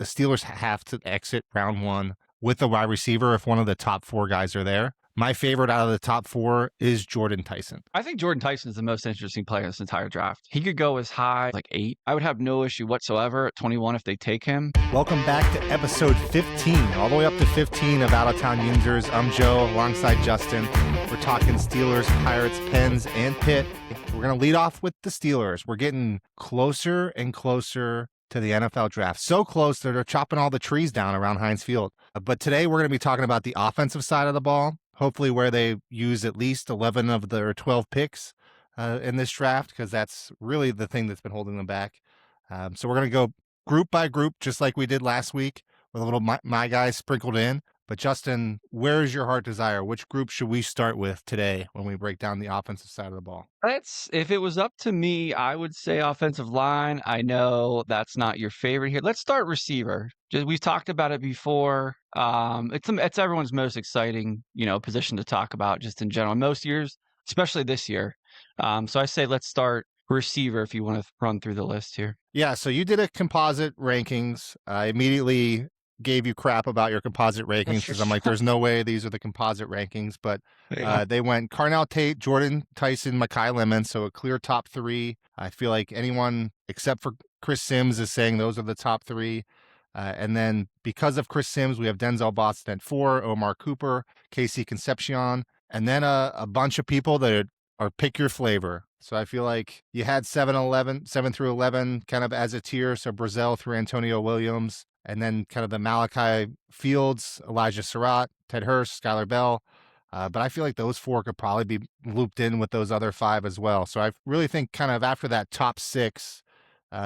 the Steelers have to exit round one with a wide receiver if one of the top four guys are there. My favorite out of the top four is Jordan Tyson. I think Jordan Tyson is the most interesting player in this entire draft. He could go as high like 8. I would have no issue whatsoever at 21 if they take him. Welcome back to episode 15, all the way up to 15 of Out of Town Users. I'm Joe alongside Justin. We're talking Steelers, Pirates, Pens, and Pitt. We're going to lead off with the Steelers. We're getting closer and closer to the NFL draft. So close that they're chopping all the trees down around Heinz Field. But today we're going to be talking about the offensive side of the ball, hopefully where they use at least 11 of their 12 picks in this draft, because that's really the thing that's been holding them back. So we're going to go group by group, just like we did last week, with a little my guys sprinkled in. But Justin, where is your heart desire? Which group should we start with today when we break down the offensive side of the ball? If it was up to me, I would say offensive line. I know that's not your favorite here. Let's start receiver. We've talked about it before. It's everyone's most exciting, position to talk about just in general. Most years, especially this year. So I say let's start receiver if you want to run through the list here. Yeah, so you did a composite rankings. I immediately gave you crap about your composite rankings because I'm like, there's no way these are the composite rankings. But they went Carnell Tate, Jordan Tyson, Mekhi Lemon, so a clear top three. I feel like anyone except for Chris Sims is saying those are the top three. And then because of Chris Sims, we have Denzel Boston at 4, Omar Cooper, Casey Concepcion, and then a bunch of people that are pick your flavor. So I feel like you had 7 through 11 kind of as a tier. So Brazel through Antonio Williams, and then kind of the Malachi Fields, Elijah Surratt, Ted Hurst, Skylar Bell. But I feel like those 4 could probably be looped in with those other 5 as well. So I really think kind of after that top 6,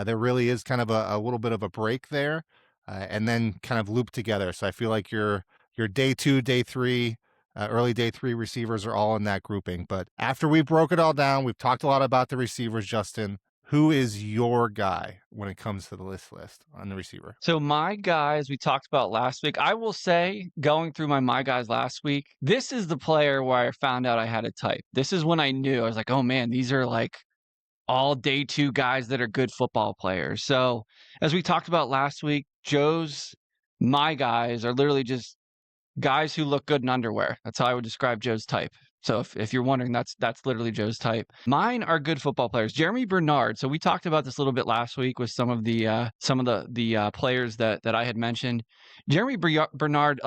there really is kind of a little bit of a break there, and then kind of looped together. So I feel like your day 2, day 3, early day 3 receivers are all in that grouping. But after we broke it all down, we've talked a lot about the receivers, Justin. Who is your guy when it comes to the list on the receiver? So my guys we talked about last week, I will say, going through my guys last week, this is the player where I found out I had a type. This is when I knew. I was like, oh man, these are like all day 2 guys that are good football players. So as we talked about last week, my guys are literally just guys who look good in underwear. That's how I would describe Joe's type. So if you're wondering, that's literally Joe's type. Mine are good football players. Jeremy Bernard. So we talked about this a little bit last week with some of the players that I had mentioned. Jeremy Bernard,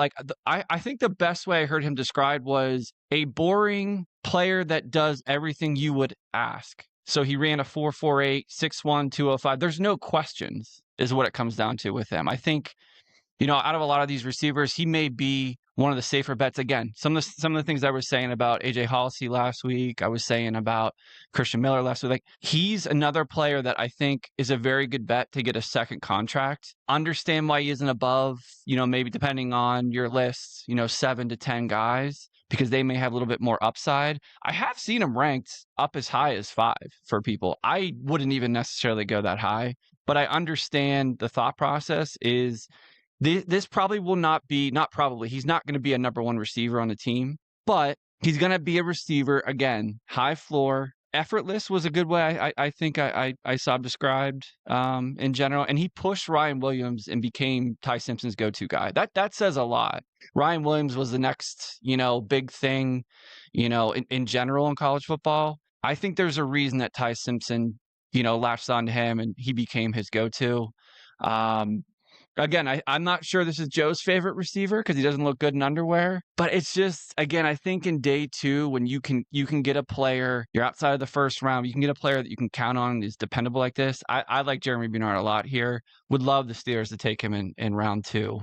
I think the best way I heard him described was a boring player that does everything you would ask. So he ran a 4.48, 6'1", 205. There's no questions, is what it comes down to with him. I think, out of a lot of these receivers, he may be one of the safer bets. Again, some of the things I was saying about AJ Hollisey last week, I was saying about Christian Miller last week. Like, he's another player that I think is a very good bet to get a second contract. Understand why he isn't above, maybe depending on your list, 7 to 10 guys, because they may have a little bit more upside. I have seen him ranked up as high as 5 for people. I wouldn't even necessarily go that high, but I understand the thought process is this probably will not be, he's not going to be a number 1 receiver on the team, but he's going to be a receiver, again, high floor. Effortless was a good way I think I saw described in general. And he pushed Ryan Williams and became Ty Simpson's go-to guy. That says a lot. Ryan Williams was the next, big thing, in general in college football. I think there's a reason that Ty Simpson, latched onto him and he became his go-to. Again, I'm not sure this is Joe's favorite receiver because he doesn't look good in underwear. But it's just, again, I think in day 2, when you can get a player, you're outside of the first round, you can get a player that you can count on is dependable like this. I like Jeremy Bernard a lot here. Would love the Steelers to take him in round 2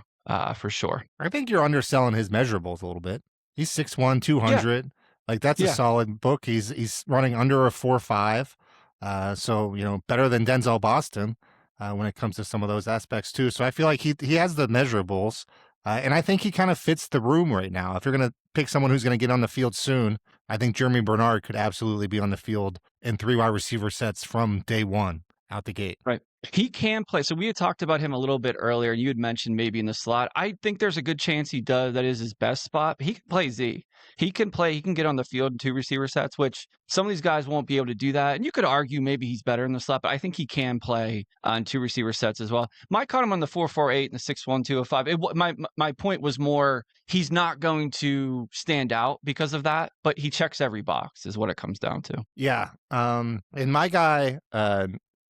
for sure. I think you're underselling his measurables a little bit. He's 6'1", 200. Yeah. Like, that's a solid book. He's running under a 4.5. So, better than Denzel Boston. When it comes to some of those aspects too. So I feel like he has the measurables, and I think he kind of fits the room right now. If you're going to pick someone who's going to get on the field soon, I think Jeremy Bernard could absolutely be on the field in 3 wide receiver sets from day 1. out the gate. Right. He can play. So we had talked about him a little bit earlier, and you had mentioned maybe in the slot. I think there's a good chance he does. That is his best spot. He can play Z. He can play. He can get on the field in two receiver sets, which some of these guys won't be able to do that. And you could argue maybe he's better in the slot, but I think he can play on two receiver sets as well. I caught him on the 4.48 and the 6.1205. My point was more he's not going to stand out because of that, but he checks every box is what it comes down to. Yeah. And my guy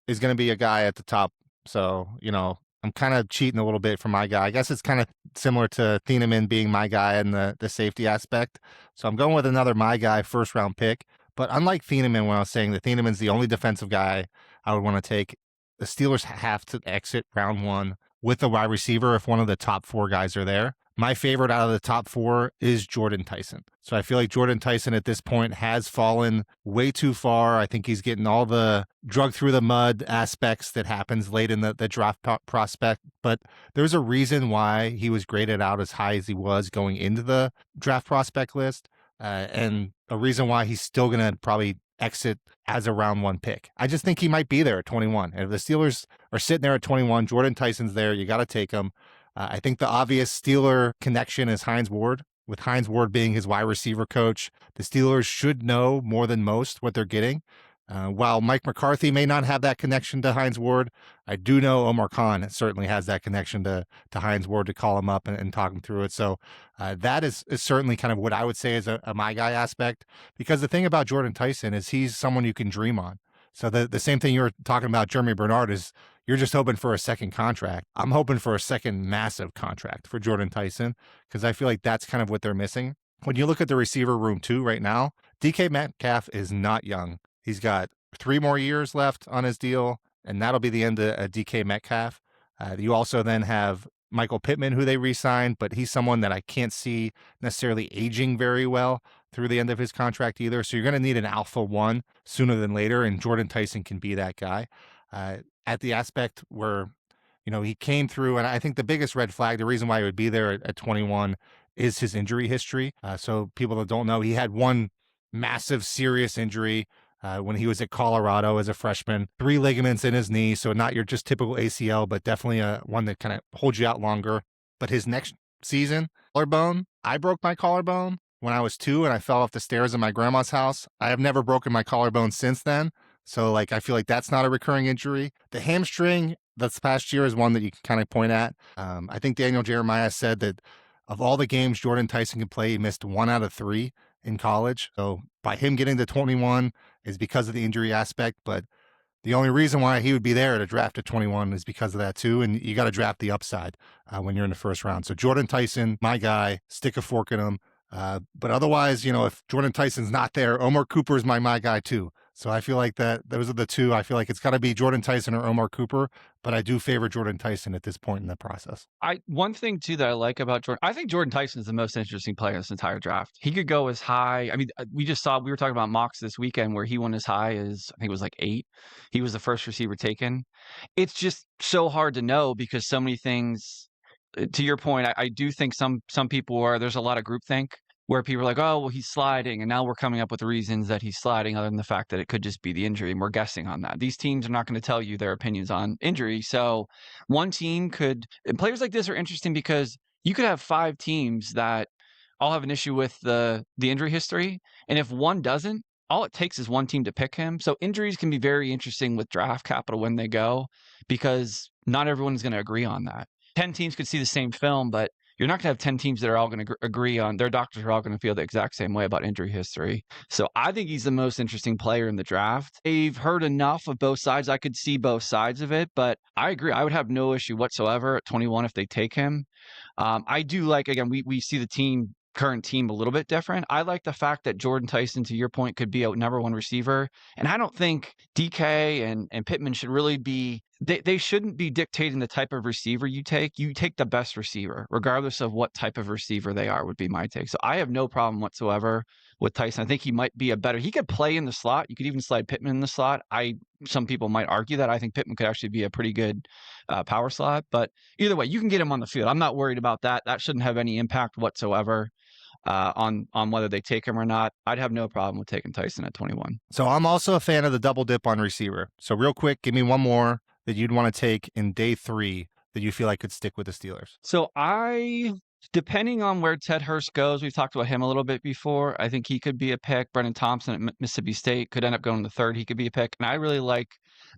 is going to be a guy at the top. So, I'm kind of cheating a little bit for my guy. I guess it's kind of similar to Thieneman being my guy in the safety aspect. So I'm going with another my guy first round pick. But unlike Thieneman, when I was saying that Thieneman's the only defensive guy I would want to take, the Steelers have to exit round one with a wide receiver if one of the top four guys are there. My favorite out of the top four is Jordan Tyson. So I feel like Jordan Tyson at this point has fallen way too far. I think he's getting all the drug through the mud aspects that happens late in the draft prospect. But there's a reason why he was graded out as high as he was going into the draft prospect list. And a reason why he's still going to probably exit as a round one pick. I just think he might be there at 21. And if the Steelers are sitting there at 21, Jordan Tyson's there, you got to take him. I think the obvious Steeler connection is Hines Ward, with Hines Ward being his wide receiver coach. The Steelers should know more than most what they're getting. While Mike McCarthy may not have that connection to Hines Ward, I do know Omar Khan certainly has that connection to Hines Ward to call him up and talk him through it. So that is certainly kind of what I would say is a my guy aspect. Because the thing about Jordan Tyson is he's someone you can dream on. So the same thing you were talking about, Jeremy Bernard, is you're just hoping for a second contract. I'm hoping for a second massive contract for Jordan Tyson because I feel like that's kind of what they're missing. When you look at the receiver room too right now, DK Metcalf is not young. He's got 3 more years left on his deal, and that'll be the end of DK Metcalf. You also then have Michael Pittman, who they re-signed, but he's someone that I can't see necessarily aging very well through the end of his contract either. So you're going to need an alpha one sooner than later, and Jordan Tyson can be that guy. At the aspect where, he came through, and I think the biggest red flag, the reason why he would be there at 21 is his injury history. So people that don't know, he had one massive serious injury when he was at Colorado as a freshman, 3 ligaments in his knee. So not your just typical ACL, but definitely one that kind of holds you out longer. But his next season, collarbone, I broke my collarbone when I was 2 and I fell off the stairs in my grandma's house. I have never broken my collarbone since then. So I feel like that's not a recurring injury. The hamstring this past year is one that you can kind of point at. I think Daniel Jeremiah said that of all the games Jordan Tyson could play, he missed 1 out of 3 in college. So by him getting to 21 is because of the injury aspect, but the only reason why he would be there at a draft at 21 is because of that too. And you got to draft the upside when you're in the first round. So Jordan Tyson, my guy, stick a fork in him. But otherwise, if Jordan Tyson's not there, Omar Cooper is my guy too. So I feel like those are the two. I feel like it's got to be Jordan Tyson or Omar Cooper, but I do favor Jordan Tyson at this point in the process. One thing too that I like about Jordan, I think Jordan Tyson is the most interesting player in this entire draft. He could go as high. I mean, we were talking about mocks this weekend where he went as high as, I think it was like 8. He was the first receiver taken. It's just so hard to know because so many things, to your point, I do think some people there's a lot of groupthink where people are like, oh, well, he's sliding. And now we're coming up with reasons that he's sliding other than the fact that it could just be the injury. And we're guessing on that. These teams are not going to tell you their opinions on injury. So one team and players like this are interesting because you could have 5 teams that all have an issue with the injury history. And if one doesn't, all it takes is one team to pick him. So injuries can be very interesting with draft capital when they go because not everyone's going to agree on that. 10 teams could see the same film, but you're not going to have 10 teams that are all going to agree on, their doctors are all going to feel the exact same way about injury history. So I think he's the most interesting player in the draft. I've heard enough of both sides. I could see both sides of it, but I agree. I would have no issue whatsoever at 21 if they take him. I do like, again, we see the current team a little bit different. I like the fact that Jordan Tyson, to your point, could be a number 1 receiver. And I don't think DK and Pittman should really be, they shouldn't be dictating the type of receiver you take. You take the best receiver, regardless of what type of receiver they are, would be my take. So I have no problem whatsoever with Tyson. I think he might be he could play in the slot. You could even slide Pittman in the slot. Some people might argue that. I think Pittman could actually be a pretty good power slot. But either way, you can get him on the field. I'm not worried about that. That shouldn't have any impact whatsoever. on whether they take him or not, I'd have no problem with taking Tyson at 21. So I'm also a fan of the double dip on receiver. So real quick, give me one more that you'd want to take in day 3 that you feel like could stick with the Steelers. So depending on where Ted Hurst goes, we've talked about him a little bit before. I think he could be a pick. Brendan Thompson at Mississippi State could end up going to the third. He could be a pick. And I really like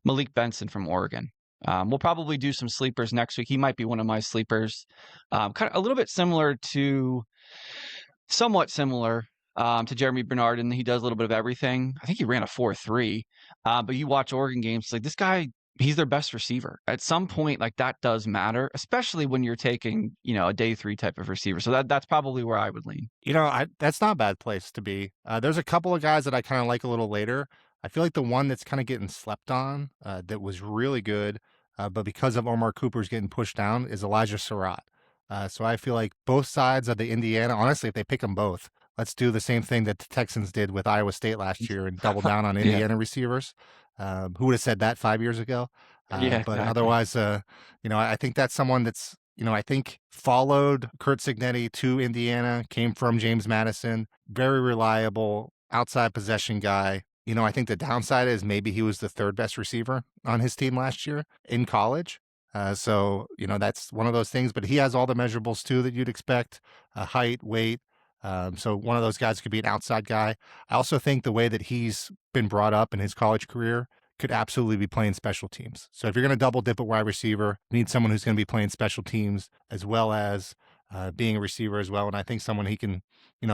Malik Benson from Oregon. We'll probably do some sleepers next week. He might be one of my sleepers. Kind of a little bit somewhat similar to Jeremy Bernard, and he does a little bit of everything. I think he ran a 4.3. But you watch Oregon games, like this guy, he's their best receiver. At some point, like that does matter, especially when you're taking, a day 3 type of receiver. So that's probably where I would lean. That's not a bad place to be. There's a couple of guys that I kind of like a little later. I feel like the one that's kind of getting slept on that was really good, but because of Omar Cooper's getting pushed down, is Elijah Surratt. So I feel like both sides of the Indiana, honestly, if they pick them both, let's do the same thing that the Texans did with Iowa State last year and double down on Yeah. Indiana receivers. Who would have said that 5 years ago? Yeah, But exactly. otherwise, I think that's someone that's I think followed Kurt Signetti to Indiana, came from James Madison, very reliable outside possession guy. I think the downside is maybe he was the third best receiver on his team last year in college. So that's one of those things, but he has all the measurables too that you'd expect, height, weight. So one of those guys could be an outside guy. I also think the way that he's been brought up in his college career could absolutely be playing special teams. So if you're going to double dip at wide receiver, you need someone who's going to be playing special teams as well as being a receiver as well. And I think someone he can,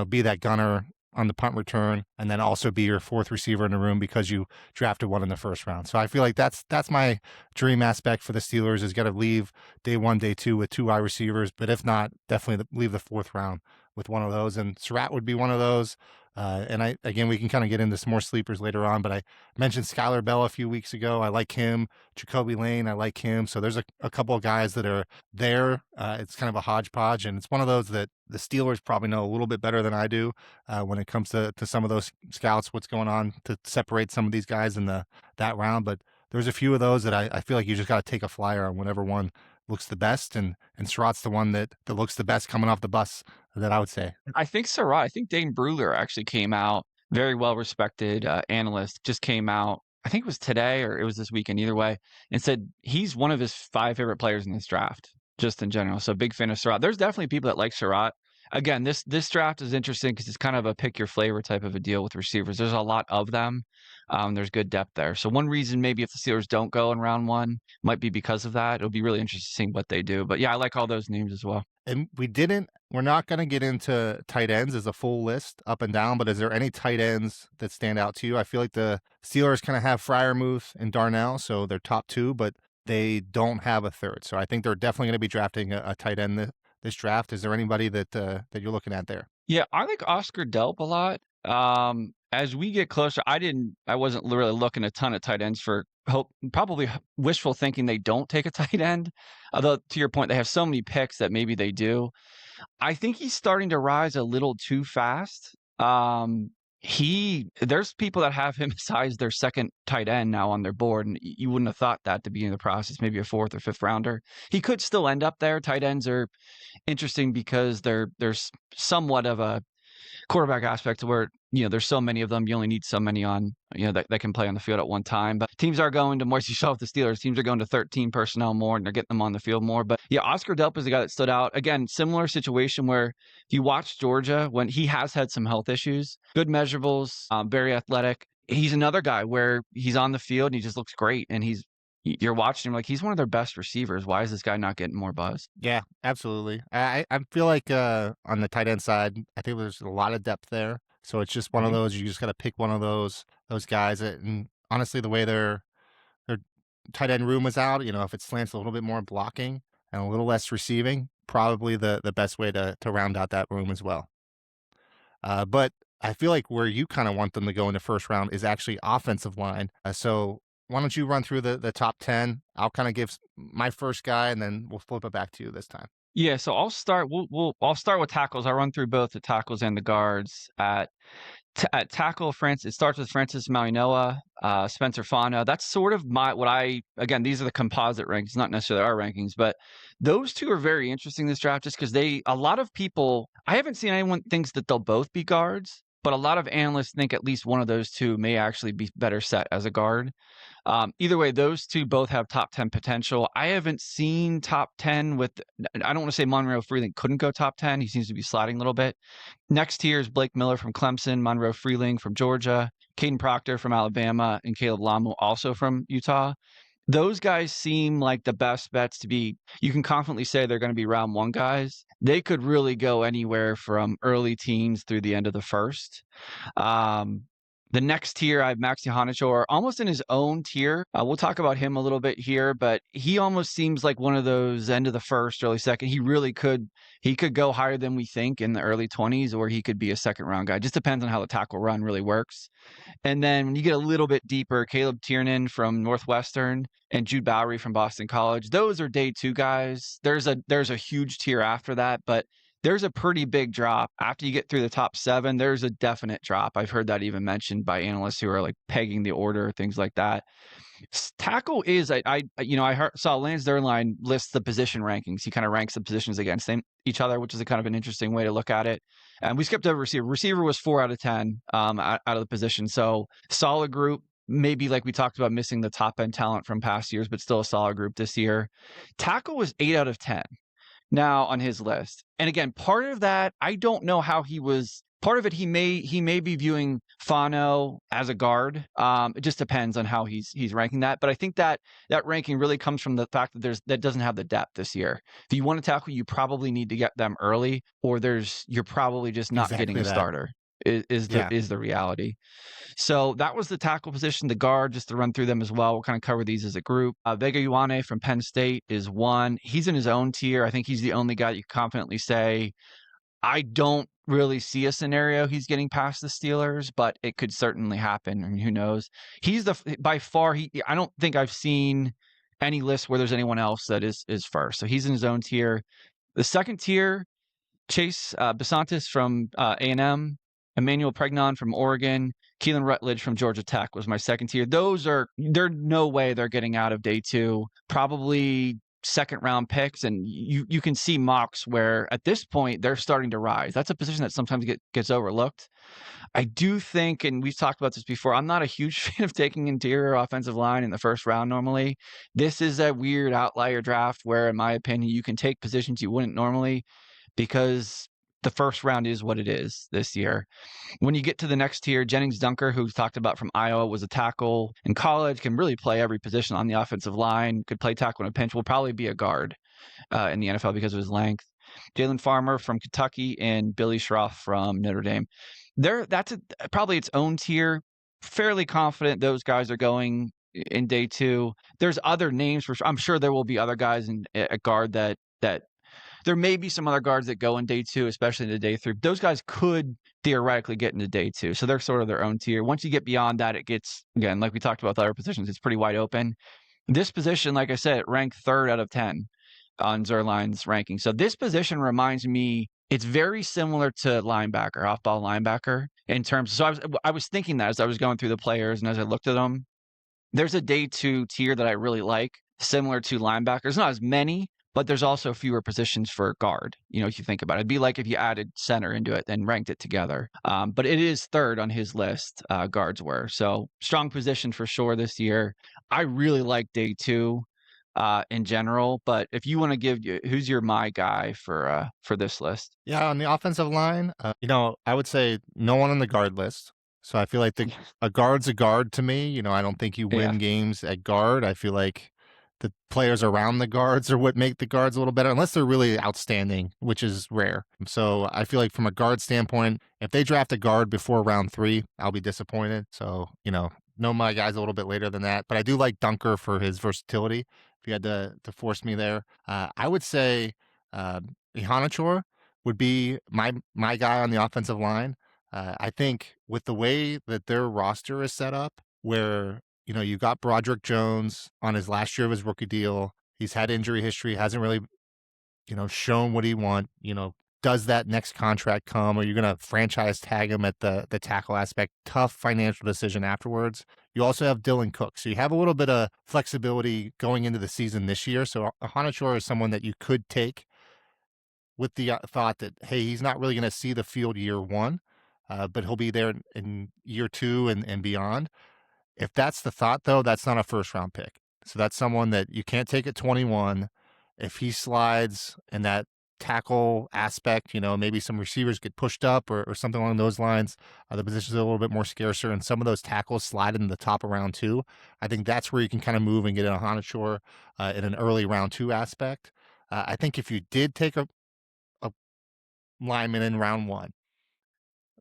be that gunner on the punt return and then also be your fourth receiver in the room because you drafted one in the first round. So I feel like that's my dream aspect for the Steelers is got to leave day 1, day 2 with 2 wide receivers. But if not, definitely leave the fourth round with one of those. And Surratt would be one of those. And we can kind of get into some more sleepers later on, but I mentioned Skylar Bell a few weeks ago. I like him. Jacoby Lane, I like him. So there's a couple of guys that are there. It's kind of a hodgepodge, and it's one of those that the Steelers probably know a little bit better than I do when it comes to some of those scouts, what's going on to separate some of these guys in that round. But there's a few of those that I feel like you just got to take a flyer on whatever one looks the best, and Surratt's the one that looks the best coming off the bus that I would say. I think Surratt, I think Dane Brugler actually came out, very well respected analyst, just came out. I think it was today or it was this weekend, either way, and said he's one of his 5 favorite players in this draft, just in general. So big fan of Surratt. There's definitely people that like Surratt. Again, this draft is interesting because it's kind of a pick your flavor type of a deal with receivers. There's a lot of them. There's good depth there. So one reason maybe if the Steelers don't go in round 1 might be because of that. It'll be really interesting what they do. But yeah, I like all those names as well. And we're not going to get into tight ends as a full list up and down, but is there any tight ends that stand out to you? I feel like the Steelers kind of have Freiermuth and Darnell, so they're top 2, but they don't have a third. So I think they're definitely going to be drafting a tight end this draft. Is there anybody that you're looking at there? Yeah, I like Oscar Delp a lot. As we get closer, I wasn't really looking a ton at tight ends for hope, probably wishful thinking they don't take a tight end. Although to your point, they have so many picks that maybe they do. I think he's starting to rise a little too fast. There's people that have him as their second tight end now on their board, and you wouldn't have thought that to be in the process, maybe a 4th or 5th rounder. He could still end up there. Tight ends are interesting because there's somewhat of a quarterback aspect to where there's so many of them, you only need so many on that can play on the field at one time. But teams are going to more, as you saw with the Steelers, teams are going to 13 personnel more and they're getting them on the field more. But yeah, Oscar Delp is the guy that stood out. Again, similar situation where if you watch Georgia, when he has had some health issues, good measurables, very athletic. He's another guy where he's on the field and he just looks great, and you're watching him like he's one of their best receivers. Why is this guy not getting more buzz? Yeah, absolutely. I feel like on the tight end side, I think there's a lot of depth there. So it's just one of Mhm. those, you just got to pick one of those guys. And honestly, the way their tight end room is out, if it slants a little bit more blocking and a little less receiving, probably the best way to round out that room as well. But I feel like where you kind of want them to go in the first round is actually offensive line. So why don't you run through the top 10? I'll kind of give my first guy, and then we'll flip it back to you this time. Yeah, so I'll start. I'll start with tackles. I'll run through both the tackles and the guards. At tackle, it starts with Francis Malinoa, Spencer Fano. That's sort of again, these are the composite rankings, not necessarily our rankings, but those two are very interesting this draft just because a lot of people, I haven't seen anyone thinks that they'll both be guards, but a lot of analysts think at least one of those two may actually be better set as a guard. Either way, those two both have top 10 potential. I haven't seen top 10 I don't want to say Monroe Freeling couldn't go top 10. He seems to be sliding a little bit. Next tier is Blake Miller from Clemson, Monroe Freeling from Georgia, Caden Proctor from Alabama, and Caleb Lamu also from Utah. Those guys seem like the best bets to be. You can confidently say they're going to be round one guys. They could really go anywhere from early teens through the end of the first. The next tier, I have Max Talbot, almost in his own tier. We'll talk about him a little bit here, but he almost seems like one of those end of the first, early second. He really could. He could go higher than we think in the early 20s, or he could be a second round guy. Just depends on how the tackle run really works. And then when you get a little bit deeper, Caleb Tiernan from Northwestern and Jude Bowery from Boston College. Those are day two guys. There's a huge tier after that, but there's a pretty big drop after you get through the top 7. There's a definite drop. I've heard that even mentioned by analysts who are like pegging the order, things like that. Tackle is saw Lance Zierlein list the position rankings. He kind of ranks the positions against each other, which is a kind of an interesting way to look at it. And we skipped over receiver. Receiver was 4 out of 10 out of the position. So solid group. Maybe like we talked about missing the top end talent from past years, but still a solid group this year. Tackle was 8 out of 10 now on his list. And again, part of that, I don't know how he was. Part of it, he may be viewing Fano as a guard. It just depends on how he's ranking that. But I think that ranking really comes from the fact that that doesn't have the depth this year. If you want to tackle, you probably need to get them early, or you're probably just not getting a starter. Is the reality. So that was the tackle position. The guard, just to run through them as well. We'll kind of cover these as a group. Vega Ioane from Penn State is one. He's in his own tier. I think he's the only guy you can confidently say, I don't really see a scenario he's getting past the Steelers, but it could certainly happen. I mean, who knows? He's by far, I don't think I've seen any list where there's anyone else that is first. So he's in his own tier. The second tier, Chase Besantis from A&M, Emmanuel Pregnon from Oregon, Keelan Rutledge from Georgia Tech was my second tier. There's no way they're getting out of day 2. Probably second round picks, and you can see mocks where at this point they're starting to rise. That's a position that sometimes gets overlooked. I do think, and we've talked about this before, I'm not a huge fan of taking interior offensive line in the first round normally. This is a weird outlier draft where, in my opinion, you can take positions you wouldn't normally because the first round is what it is this year. When you get to the next tier, Jennings Dunker, who we talked about from Iowa, was a tackle in college, can really play every position on the offensive line, could play tackle in a pinch, will probably be a guard in the NFL because of his length. Jalen Farmer from Kentucky and Billy Schroff from Notre Dame. That's probably its own tier. Fairly confident those guys are going in day 2. There's other names for sure. I'm sure there will be other guys at guard that there may be some other guards that go in day 2, especially into day 3. Those guys could theoretically get into day 2. So they're sort of their own tier. Once you get beyond that, it gets, again, like we talked about with other positions, it's pretty wide open. This position, like I said, ranked 3rd out of 10 on Zerlein's ranking. So this position reminds me, it's very similar to linebacker, off-ball linebacker in terms. So I was thinking that as I was going through the players and as I looked at them, there's a day 2 tier that I really like, similar to linebackers. Not as many, but there's also fewer positions for guard. If you think about it, it'd be like if you added center into it and ranked it together. But it is 3rd on his list, guards were. So strong position for sure this year. I really like day 2 in general, but if you want to who's my guy for this list? Yeah, on the offensive line, I would say no one on the guard list. So I feel like a guard's a guard to me. I don't think you win games at guard. I feel like the players around the guards are what make the guards a little better, unless they're really outstanding, which is rare. So I feel like from a guard standpoint, if they draft a guard before round 3, I'll be disappointed. So, know my guys a little bit later than that. But I do like Dunker for his versatility. If you had to force me there, I would say Ihanachor would be my guy on the offensive line. I think with the way that their roster is set up, where You got Broderick Jones on his last year of his rookie deal. He's had injury history, hasn't really, shown what he want. Does that next contract come? Are you going to franchise tag him at the tackle aspect? Tough financial decision afterwards. You also have Dylan Cook. So you have a little bit of flexibility going into the season this year. So Hanachor is someone that you could take with the thought that, hey, he's not really going to see the field year one, but he'll be there in year two and beyond. If that's the thought, though, that's not a first round pick. So that's someone that you can't take at 21. If he slides in that tackle aspect, maybe some receivers get pushed up or something along those lines, the position's a little bit more scarcer, and some of those tackles slide in the top of round two. I think that's where you can kind of move and get a Hanachor in an early round two aspect. I think if you did take a lineman in round one,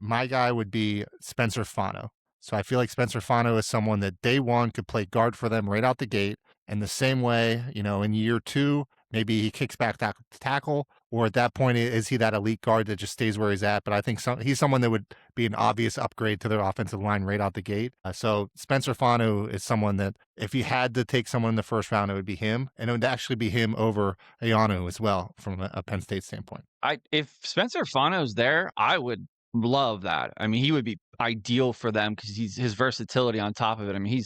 my guy would be Spencer Fano. So I feel like Spencer Fano is someone that day one could play guard for them right out the gate. And the same way, in year two, maybe he kicks back to tackle, or at that point, is he that elite guard that just stays where he's at? But I think he's someone that would be an obvious upgrade to their offensive line right out the gate. So Spencer Fano is someone that if you had to take someone in the first round, it would be him. And it would actually be him over Ayanu as well from a Penn State standpoint. If Spencer Fano's there, I would love that. I mean, he would be ideal for them because his versatility on top of it. I mean,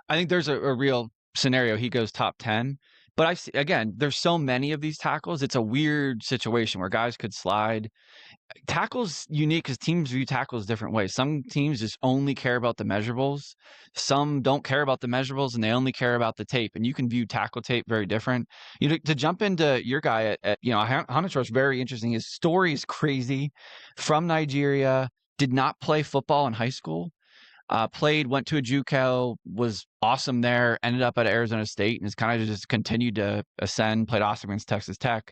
I think there's a real scenario he goes top 10. But again, there's so many of these tackles. It's a weird situation where guys could slide. Tackle's unique because teams view tackles different ways. Some teams just only care about the measurables. Some don't care about the measurables and they only care about the tape. And you can view tackle tape very different. To jump into your guy Hanachor is very interesting. His story is crazy. From Nigeria, did not play football in high school. Went to a JUCO, was awesome there, ended up at Arizona State, and has kind of just continued to ascend, played awesome against Texas Tech.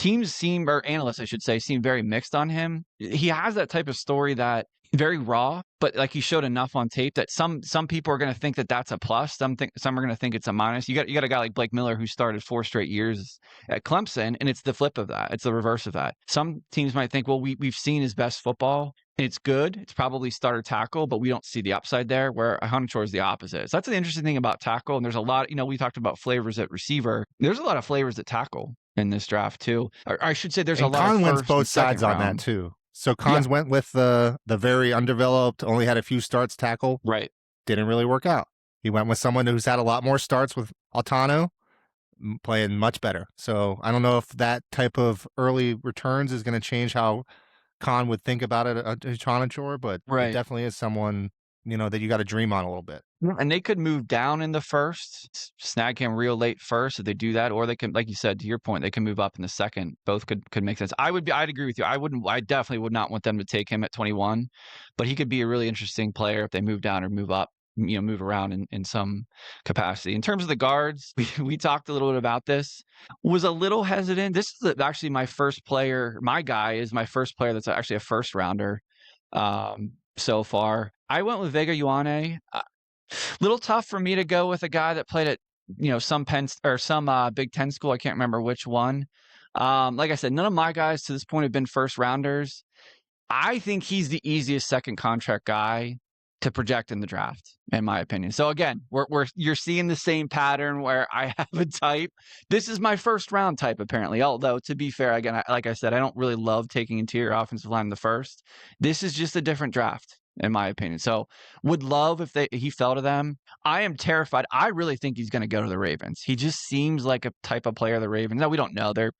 Or analysts, I should say, seem very mixed on him. He has that type of story that very raw, but like he showed enough on tape that some people are going to think that that's a plus. Some are going to think it's a minus. You got a guy like Blake Miller who started 4 straight years at Clemson, and it's the flip of that. It's the reverse of that. Some teams might think, well, we've seen his best football. It's good. It's probably starter tackle, but we don't see the upside there, where Hanachor is the opposite. So that's the interesting thing about tackle. And there's a lot, we talked about flavors at receiver. There's a lot of flavors at tackle in this draft too. Or I should say there's a lot of Con wins both sides on that too. So Cons went with the very undeveloped, only had a few starts tackle. Right. Didn't really work out. He went with someone who's had a lot more starts with Altano, playing much better. So I don't know if that type of early returns is going to change how Con would think about it at Hanachor, but it definitely is someone, that you got to dream on a little bit. And they could move down in the first, snag him real late first if they do that, or they can, like you said, to your point, they can move up in the second. Both could make sense. I'd agree with you. I definitely would not want them to take him at 21, but he could be a really interesting player if they move down or move up, move around in some capacity. In terms of the guards, we talked a little bit about this. Was a little hesitant. This is actually my first player. My guy is my first player that's actually a first rounder so far. I went with Vega Ioane. Little tough for me to go with a guy that played at some Big Ten school. I can't remember which one. Like I said, none of my guys to this point have been first rounders. I think he's the easiest second contract guy to project in the draft, in my opinion. So again, you're seeing the same pattern where I have a type. This is my first round type, apparently. Although to be fair, again, like I said, I don't really love taking interior offensive line in the first. This is just a different draft, in my opinion. So would love if he fell to them. I am terrified. I really think he's going to go to the Ravens. He just seems like a type of player the Ravens. Now, we don't know. Their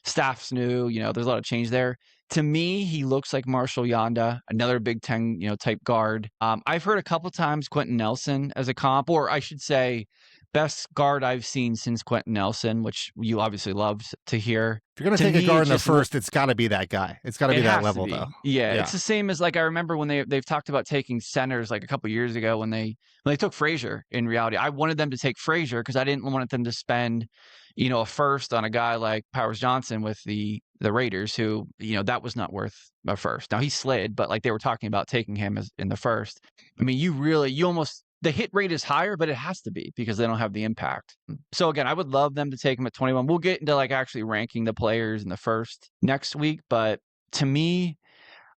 staff's new. There's a lot of change there. To me, he looks like Marshall Yanda, another Big Ten, type guard. I've heard a couple times Quentin Nelson as a comp, or I should say best guard I've seen since Quentin Nelson, which you obviously loved to hear. If you're going to take a guard in the first, it's got to be that guy. It's got to be that level, though. Yeah, it's the same as, like, I remember when they've talked about taking centers like a couple years ago when they took Frazier. In reality, I wanted them to take Frazier because I didn't want them to spend, a first on a guy like Powers Johnson with the Raiders, who, that was not worth a first. Now he slid, but like they were talking about taking him as in the first. I mean, the hit rate is higher, but it has to be because they don't have the impact. So again, I would love them to take him at 21. We'll get into like actually ranking the players in the first next week. But to me,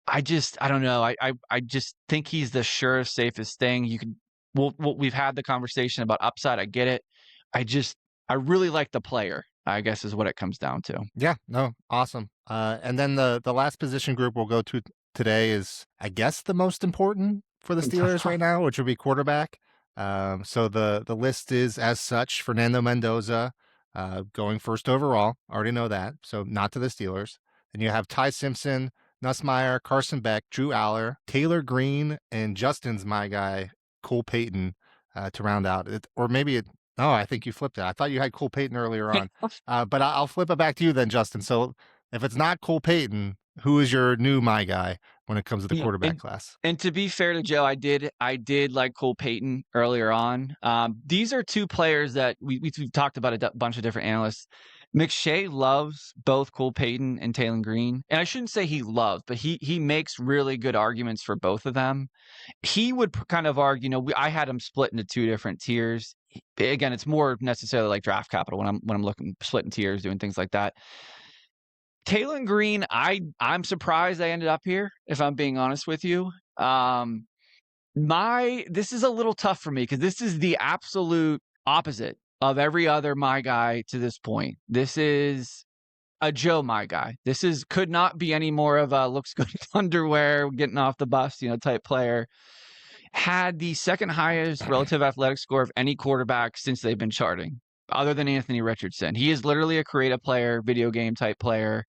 I don't know. I just think he's the surest, safest thing. we've had the conversation about upside. I get it. I just I really like the player, I guess is what it comes down to. Yeah, no, awesome. And then the last position group we'll go to today is, I guess, the most important for the Steelers right now, which would be quarterback. So the list is as such: Fernando Mendoza, going first overall. Already know that. So not to the Steelers. Then you have Ty Simpson, Nussmeier, Carson Beck, Drew Aller, Taylor Green, and Justin's my guy, Cole Payton, to round out it. Or maybe it. Oh, I think you flipped it. I thought you had Cole Payton earlier on. But I'll flip it back to you then, Justin. So if it's not Cole Payton, who is your new my guy when it comes to the Yeah, quarterback class? and to be fair to Joe, I did like Cole Payton earlier on. These are two players that we've talked about bunch of different analysts. McShay loves both Cole Payton and Taylor Green, and I shouldn't say he loves, but he makes really good arguments for both of them. He would kind of argue, I had him split into two different tiers. Again, it's more necessarily like draft capital when I'm looking splitting tiers, doing things like that. Taylor Green, I'm surprised I ended up here, if I'm being honest with you. This is a little tough for me because this is the absolute opposite of every other my guy to this point. This is a Joe my guy. This is could not be any more of a looks good in underwear, getting off the bus, type player. Had the second highest relative athletic score of any quarterback since they've been charting, other than Anthony Richardson. He is literally a creative player, video game type player.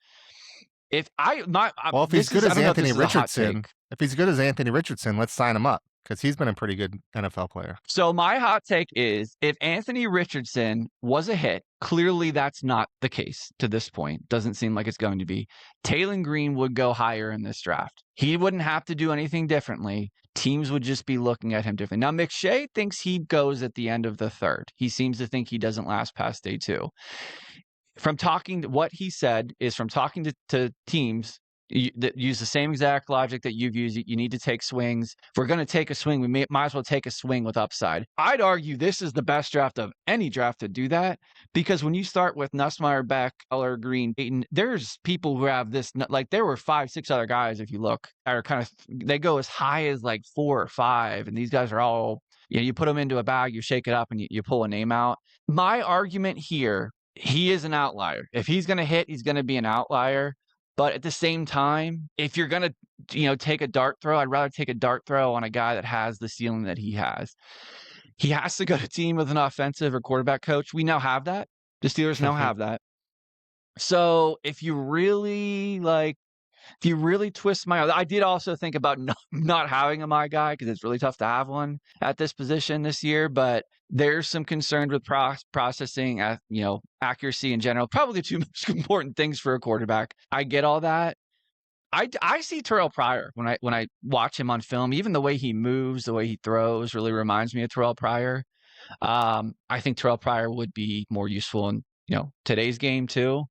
If I my Well, if he's this good is I as don't know if this Anthony is a hot take. Richardson, let's sign him up because he's been a pretty good NFL player. So my hot take is if Anthony Richardson was a hit, clearly that's not the case to this point. Doesn't seem like it's going to be. Taylor Green would go higher in this draft. He wouldn't have to do anything differently. Teams would just be looking at him differently. Now, McShay thinks he goes at the end of the third. He seems to think he doesn't last past day two. What he said is from talking to teams that use the same exact logic that you've used. You need to take swings. If we're going to take a swing, we might as well take a swing with upside. I'd argue this is the best draft of any draft to do that because when you start with Nussmeier, Beck, Eller, Green, Payton, there's people who have this, like there were 5, 6 other guys, if you look, are kind of, they go as high as like 4 or 5. And these guys are all, you put them into a bag, you shake it up and you pull a name out. My argument here, he is an outlier. If he's going to hit, he's going to be an outlier. But at the same time, if you're going to, take a dart throw, I'd rather take a dart throw on a guy that has the ceiling that he has. He has to go to a team with an offensive or quarterback coach. We now have that. The Steelers now have that. So if you really twist I did also think about not having a my guy because it's really tough to have one at this position this year, but there's some concern with processing, accuracy in general. Probably the two most important things for a quarterback. I get all that. I see Terrell Pryor when I watch him on film. Even the way he moves, the way he throws, really reminds me of Terrell Pryor. I think Terrell Pryor would be more useful in today's game too.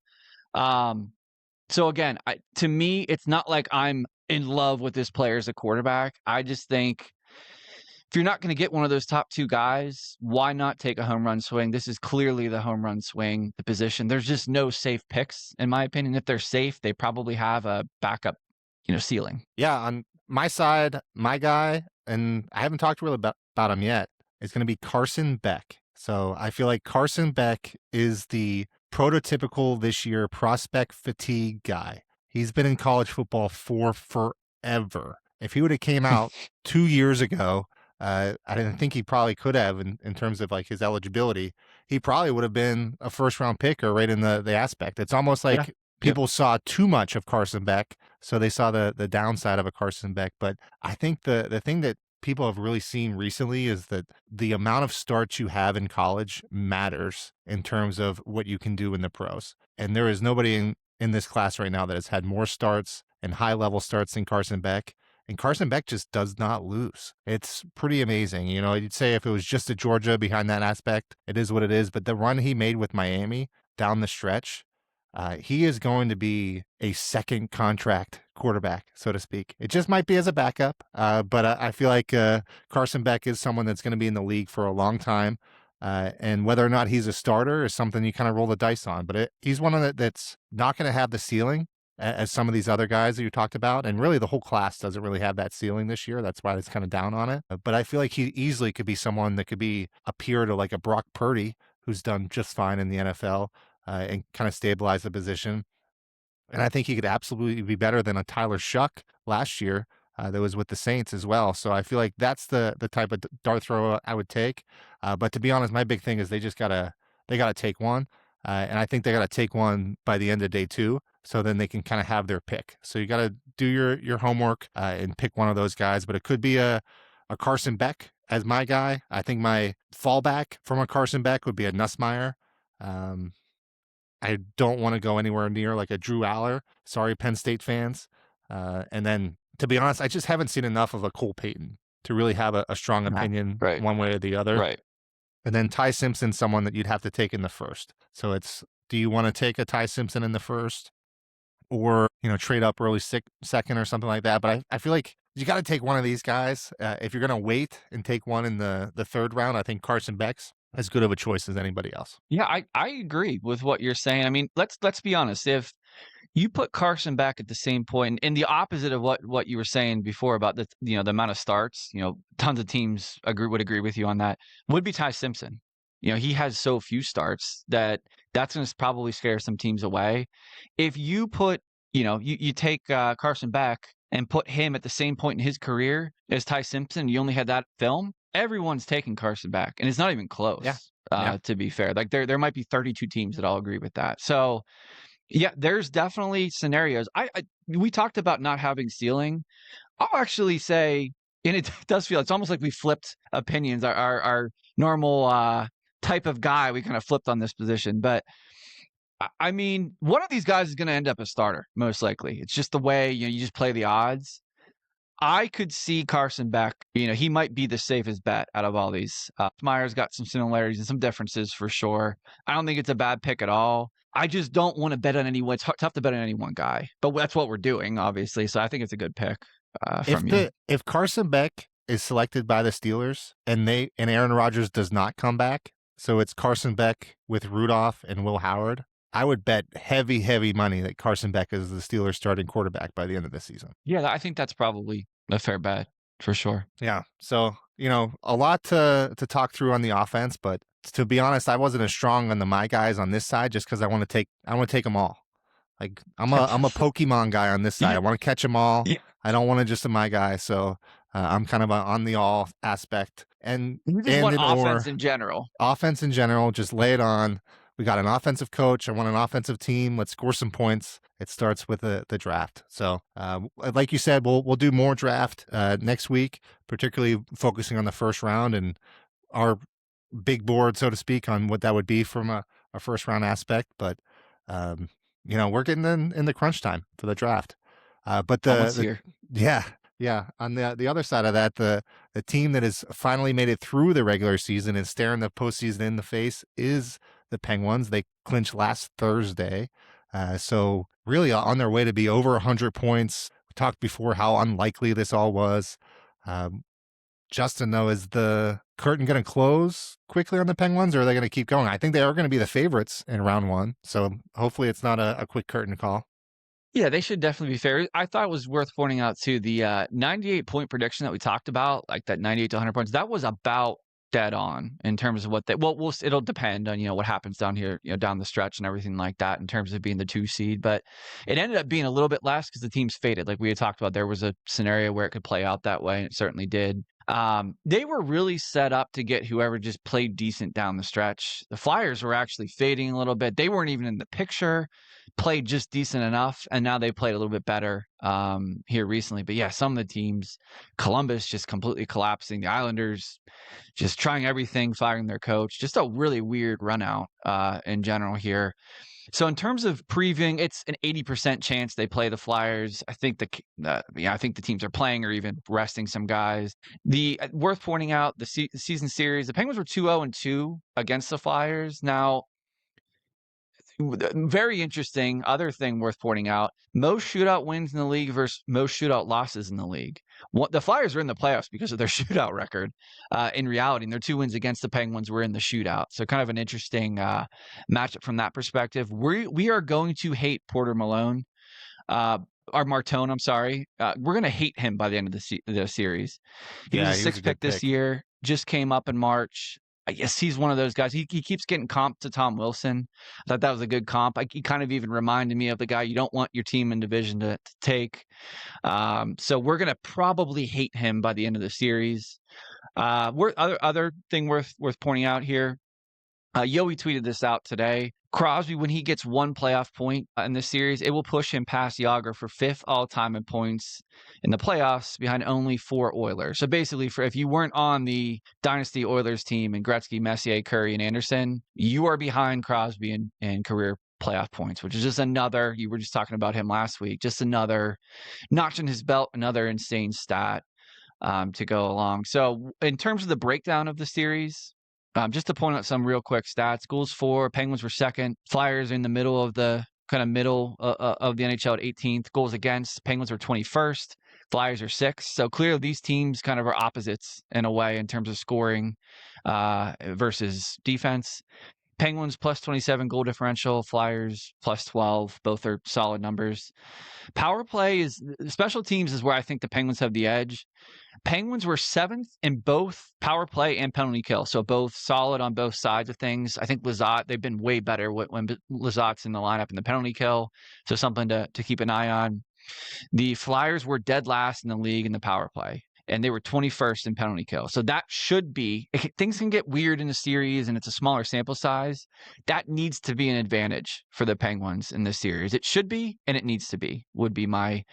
So again, to me, it's not like I'm in love with this player as a quarterback. I just think if you're not going to get one of those top two guys, why not take a home run swing? This is clearly the home run swing, the position. There's just no safe picks, in my opinion. If they're safe, they probably have a backup, ceiling. Yeah, on my side, my guy, and I haven't talked really about him yet, is going to be Carson Beck. So I feel like Carson Beck is the prototypical this year prospect fatigue guy. He's been in college football for forever. If he would have came out 2 years ago, I didn't think he probably could have in terms of like his eligibility. He probably would have been a first round pick or right in the aspect. It's almost like people saw too much of Carson Beck, so they saw the downside of a Carson Beck. But I think the thing that people have really seen recently is that the amount of starts you have in college matters in terms of what you can do in the pros. And there is nobody in this class right now that has had more starts and high level starts than Carson Beck. And Carson Beck just does not lose. It's pretty amazing. You'd say if it was just at Georgia behind that aspect, it is what it is. But the run he made with Miami down the stretch, he is going to be a second contract quarterback, so to speak. It just might be as a backup, but I feel like Carson Beck is someone that's going to be in the league for a long time. And whether or not he's a starter is something you kind of roll the dice on. But he's one of that's not going to have the ceiling as some of these other guys that you talked about. And really, the whole class doesn't really have that ceiling this year. That's why it's kind of down on it. But I feel like he easily could be someone that could be a peer to like a Brock Purdy, who's done just fine in the NFL and kind of stabilize the position. And I think he could absolutely be better than a Tyler Shuck last year that was with the Saints as well. So I feel like that's the type of dart throw I would take. But to be honest, my big thing is they gotta take one, and I think they gotta take one by the end of day 2. So then they can kind of have their pick. So you got to do your homework and pick one of those guys. But it could be a Carson Beck as my guy. I think my fallback from a Carson Beck would be a Nussmeier. Um, I don't want to go anywhere near like a Drew Aller. Sorry, Penn State fans. And then, to be honest, I just haven't seen enough of a Cole Payton to really have a strong opinion Right. one way or the other. Right. And then Ty Simpson, someone that you'd have to take in the first. So it's, do you want to take a Ty Simpson in the first, or trade up early second or something like that? But I feel like you got to take one of these guys. If you're going to wait and take one in the third round, I think Carson Beck's as good of a choice as anybody else. Yeah, I agree with what you're saying. I mean, let's be honest. If you put Carson back at the same point, and the opposite of what you were saying before about the amount of starts, tons of teams would agree with you on that, would be Ty Simpson. He has so few starts that's going to probably scare some teams away. If you put, you take Carson back and put him at the same point in his career as Ty Simpson, you only had that film, everyone's taking Carson back, and it's not even close. Yeah. To be fair, like there might be 32 teams that all agree with that. So yeah, there's definitely scenarios. We talked about not having ceiling. I'll actually say, and it does feel it's almost like we flipped opinions. Our normal type of guy, we kind of flipped on this position. But I mean, one of these guys is going to end up a starter, most likely. It's just the way you just play the odds. I could see Carson Beck. He might be the safest bet out of all these. Meyer's got some similarities and some differences for sure. I don't think it's a bad pick at all. I just don't want to bet on anyone. It's tough to bet on any one guy, but that's what we're doing, obviously. So I think it's a good pick from you. If Carson Beck is selected by the Steelers and Aaron Rodgers does not come back, so it's Carson Beck with Rudolph and Will Howard, I would bet heavy money that Carson Beck is the Steelers starting quarterback by the end of the season. Yeah, I think that's probably a fair bet for sure. Yeah. So, a lot to talk through on the offense, but to be honest, I wasn't as strong on my guys on this side just because I want to take them all. Like I'm a Pokemon guy on this side. I want to catch them all. Yeah. I don't want to just my guy. So I'm kind of on the all aspect and offense in general. Offense in general, just lay it on. We got an offensive coach. I want an offensive team. Let's score some points. It starts with the draft. So, like you said, we'll do more draft next week, particularly focusing on the first round and our big board, so to speak, on what that would be from a first round aspect. But we're getting in the crunch time for the draft. But yeah. On the other side of that, the team that has finally made it through the regular season and staring the postseason in the face is the Penguins. They clinched last Thursday. So really on their way to be over 100 points. We talked before how unlikely this all was. Justin, though, is the curtain going to close quickly on the Penguins, or are they going to keep going? I think they are going to be the favorites in round 1. So hopefully it's not a quick curtain call. Yeah, they should definitely be fair. I thought it was worth pointing out, too, the 98-point prediction that we talked about, like that 98 to 100 points, that was about dead on in terms of what it'll depend on, what happens down here, down the stretch and everything like that in terms of being the 2 seed. But it ended up being a little bit less because the teams faded. Like we had talked about, there was a scenario where it could play out that way, and it certainly did. They were really set up to get whoever just played decent down the stretch. The Flyers were actually fading a little bit. They weren't even in the picture, played just decent enough, and now they played a little bit better here recently. But yeah, some of the teams, Columbus just completely collapsing, the Islanders just trying everything, firing their coach, just a really weird run out in general here. So in terms of previewing, it's an 80% chance they play the Flyers. I think I think the teams are playing or even resting some guys. Worth pointing out, the season series, the Penguins were 2-0-2 against the Flyers. Now, very interesting. Other thing worth pointing out: most shootout wins in the league versus most shootout losses in the league. The Flyers are in the playoffs because of their shootout record. In reality, and their 2 wins against the Penguins were in the shootout. So kind of an interesting matchup from that perspective. We are going to hate Porter Malone. uh, or Martone, I'm sorry. We're gonna hate him by the end of the series. He was Yeah, a he was a sixth pick good this pick. year, just came up in March. I guess he's one of those guys. He keeps getting comped to Tom Wilson. I thought that was a good comp. He kind of even reminded me of the guy you don't want your team in division to take. So we're gonna probably hate him by the end of the series. Other thing worth pointing out here. Yoey tweeted this out today. Crosby, when he gets one playoff point in this series, it will push him past Yager for fifth all-time in points in the playoffs, behind only 4 Oilers. So basically, if you weren't on the Dynasty Oilers team and Gretzky, Messier, Curry, and Anderson, you are behind Crosby in career playoff points, which is just another. You were just talking about him last week. Just another notch in his belt, another insane stat to go along. So in terms of the breakdown of the series, just to point out some real quick stats: goals for, Penguins were second, Flyers in the middle of the middle of the NHL at 18th. Goals against, Penguins were 21st, Flyers are 6th. So clearly these teams kind of are opposites in a way in terms of scoring versus defense. Penguins plus 27 goal differential, Flyers plus 12. Both are solid numbers. Power play is special teams is where I think the Penguins have the edge. Penguins were 7th in both power play and penalty kill, so both solid on both sides of things. I think Lizotte, they've been way better when Lizotte's in the lineup in the penalty kill, so something to keep an eye on. The Flyers were dead last in the league in the power play, and they were 21st in penalty kill. So that should be, things can get weird in a series and it's a smaller sample size. That needs to be an advantage for the Penguins in this series. It should be, and it needs to be, would be my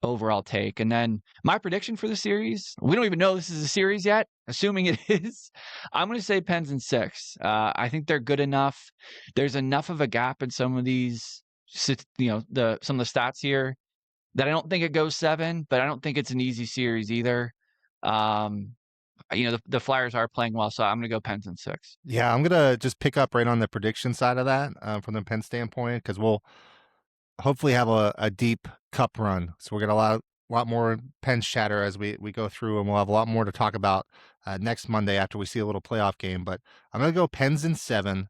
overall take. And then my prediction for the series, we don't even know this is a series yet. Assuming it is, I'm going to say Pens in 6. I think they're good enough. There's enough of a gap in some of these, some of the stats here that I don't think it goes 7, but I don't think it's an easy series either. The Flyers are playing well, so I'm going to go Pens in 6. Yeah, I'm gonna just pick up right on the prediction side of that from the Penn standpoint, because we'll hopefully have a deep cup run. So we're gonna lot more Pens chatter as we go through, and we'll have a lot more to talk about next Monday after we see a little playoff game. But I'm gonna go Pens in 7,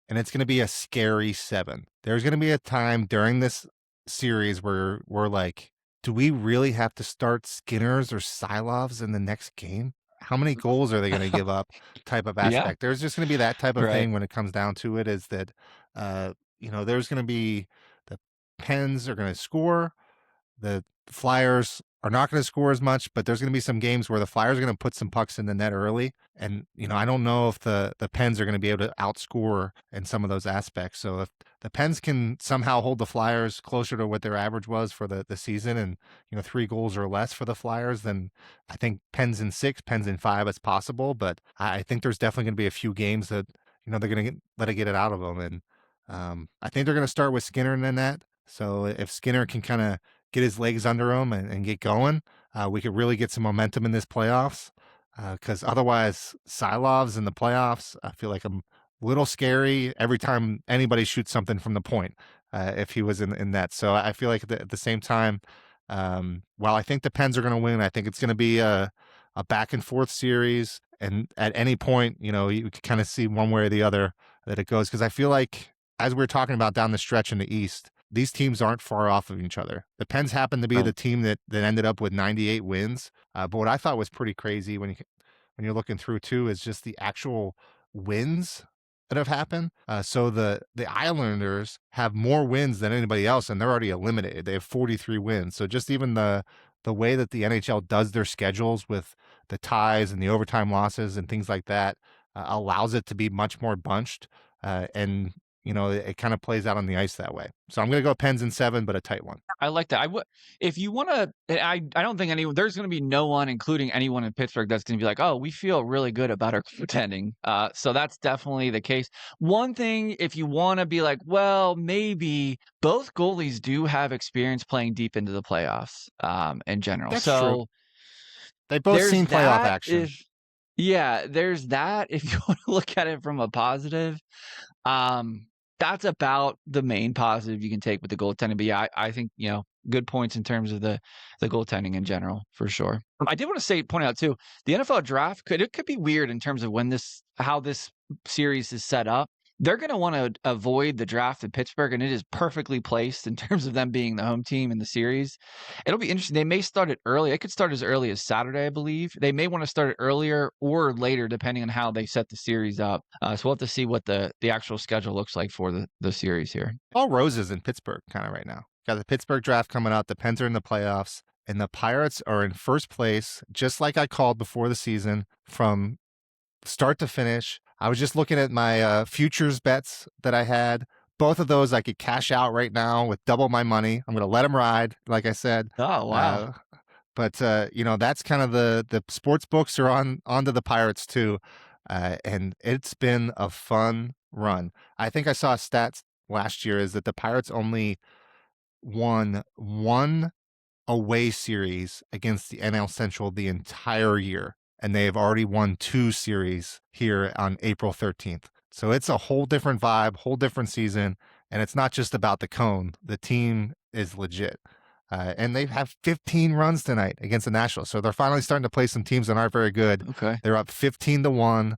and it's gonna be a scary 7. There's gonna be a time during this series where we're like, do we really have to start Skinners or Silovs in the next game? How many goals are they going to give up? Type of Yeah, aspect. There's just going to be that type of right. thing when it comes down to it. Is that there's going to be the Pens are going to score, the Flyers are not going to score as much, but there's going to be some games where the Flyers are going to put some pucks in the net early. And, I don't know if the Pens are going to be able to outscore in some of those aspects. So if the Pens can somehow hold the Flyers closer to what their average was for the season and, 3 goals or less for the Flyers, then I think Pens in 6, Pens in 5 is possible. But I think there's definitely going to be a few games that, they're going to let it get it out of them. And I think they're going to start with Skinner in the net. So if Skinner can kind of get his legs under him and get going, we could really get some momentum in this playoffs. Because otherwise, Silovs in the playoffs, I feel like I'm a little scary every time anybody shoots something from the point. If he was in that, so I feel like at the same time, while I think the Pens are going to win, I think it's going to be a back and forth series, and at any point, you can kind of see one way or the other that it goes. Because I feel like, as we are talking about down the stretch in the East, these teams aren't far off of each other. The Pens happen to be Right. the team that ended up with 98 wins. But what I thought was pretty crazy when you're looking through too is just the actual wins that have happened. So the Islanders have more wins than anybody else, and they're already eliminated. They have 43 wins. So just even the way that the NHL does their schedules with the ties and the overtime losses and things like that allows it to be much more bunched. And it kind of plays out on the ice that way. So I'm going to go Pens in 7, but a tight one. I like that. I would, if you want to. I don't think anyone. There's going to be no one, including anyone in Pittsburgh, that's going to be like, "Oh, we feel really good about our goaltending." So that's definitely the case. One thing, if you want to be like, well, maybe both goalies do have experience playing deep into the playoffs, in general. That's true. So They've both there's seen playoff that. action. There's that. If you want to look at it from a positive. That's about the main positive you can take with the goaltending. But yeah, I think, good points in terms of the goaltending in general, for sure. I did want to point out too, the NFL draft could be weird in terms of how this series is set up. they're gonna wanna avoid the draft in Pittsburgh, and it is perfectly placed in terms of them being the home team in the series. It'll be interesting. They may start it early. It could start as early as Saturday, I believe. They may wanna start it earlier or later depending on how they set the series up. So we'll have to see what the actual schedule looks like for the series here. All roses in Pittsburgh kind of right now. Got the Pittsburgh draft coming up. The Pens are in the playoffs, and the Pirates are in first place, just like I called before the season, from start to finish. I was just looking at my futures bets that I had. Both of those I could cash out right now with double my money. I'm going to let them ride, like I said. Oh, wow. Uh, but that's kind of the sports books are onto the Pirates too, and it's been a fun run. I think I saw stats last year is that the Pirates only won one away series against the NL Central the entire year, and they have already won 2 series here on April 13th. So it's a whole different vibe, whole different season, and it's not just about the cone. The team is legit. And they have 15 runs tonight against the Nationals. So they're finally starting to play some teams that aren't very good. Okay. They're up 15-1.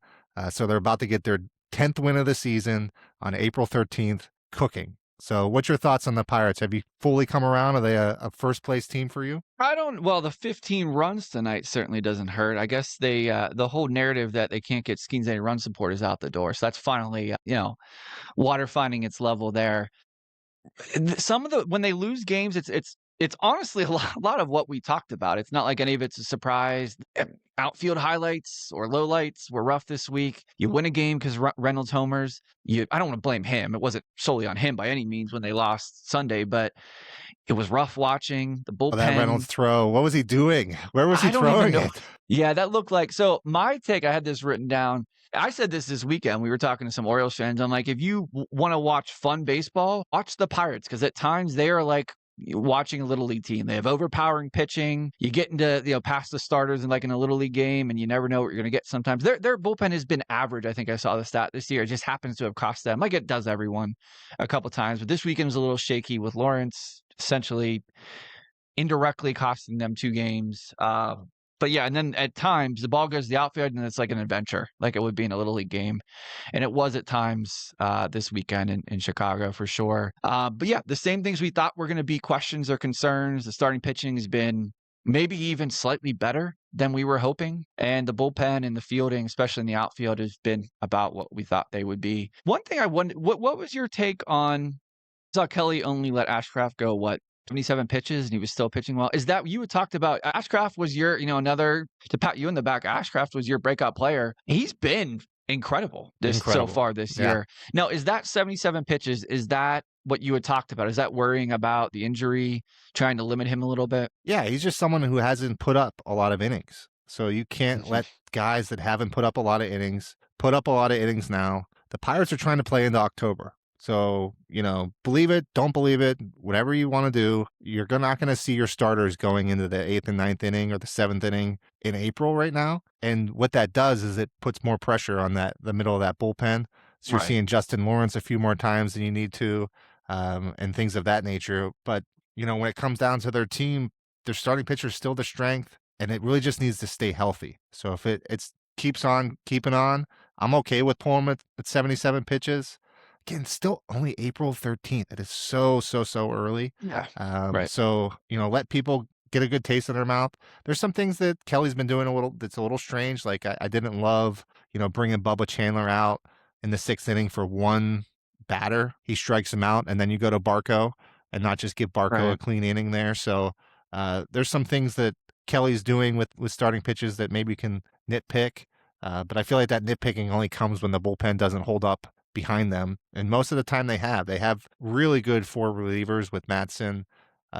So they're about to get their 10th win of the season on April 13th, cooking. So what's your thoughts on the Pirates? Have you fully come around? Are they a first place team for you? Well, the 15 runs tonight certainly doesn't hurt. I guess the whole narrative that they can't get Skeens any run support is out the door. So that's finally, water finding its level there. Some of when they lose games, it's honestly a lot of what we talked about. It's not like any of it's a surprise. Outfield highlights or lowlights were rough this week. You win a game because Reynolds homers. I don't want to blame him. It wasn't solely on him by any means when they lost Sunday, but it was rough watching the Oh, that bullpen. Reynolds throw. What was he doing? Where was he I don't even throwing know. it? Yeah, that looked like so. My take, I had this written down. I said this weekend. We were talking to some Orioles fans. I'm like, if you want to watch fun baseball, watch the Pirates because at times they are like watching a little league team. They have overpowering pitching. You get into past the starters in like in a little league game, and you never know what you're going to get. Sometimes their bullpen has been average. I think I saw the stat this year. It just happens to have cost them, like it does everyone, a couple times. But this weekend was a little shaky with Lawrence essentially indirectly costing them 2 games. But yeah, and then at times the ball goes to the outfield and it's like an adventure, like it would be in a little league game. And it was at times this weekend in Chicago for sure. But yeah, the same things we thought were going to be questions or concerns. The starting pitching has been maybe even slightly better than we were hoping. And the bullpen and the fielding, especially in the outfield, has been about what we thought they would be. One thing I wonder, what was your take on, saw Kelly only let Ashcraft go, 27 pitches, and he was still pitching well. Is that you had talked about? Ashcraft was your, another to pat you in the back. Ashcraft was your breakout player. He's been incredible so far this year. Now, is that 77 pitches? Is that what you had talked about? Is that worrying about the injury, trying to limit him a little bit? Yeah, he's just someone who hasn't put up a lot of innings. So you can't let guys that haven't put up a lot of innings put up a lot of innings now. The Pirates are trying to play into October. So, believe it, don't believe it, whatever you want to do, you're not going to see your starters going into the 8th and 9th inning or the 7th inning in April right now. And what that does is it puts more pressure on the middle of that bullpen. So you're seeing Justin Lawrence a few more times than you need to, and things of that nature. But, when it comes down to their team, their starting pitcher is still the strength, and it really just needs to stay healthy. So if it keeps on keeping on, I'm okay with pulling him at 77 pitches. Again, still only April 13th. It is so early. Yeah. Right. So, let people get a good taste in their mouth. There's some things that Kelly's been doing that's a little strange. Like I didn't love, bringing Bubba Chandler out in the 6th inning for one batter. He strikes him out, and then you go to Barco and not just give Barco a clean inning there. So there's some things that Kelly's doing with starting pitches that maybe can nitpick. But I feel like that nitpicking only comes when the bullpen doesn't hold up behind them, and most of the time they have really good 4 relievers with Matson,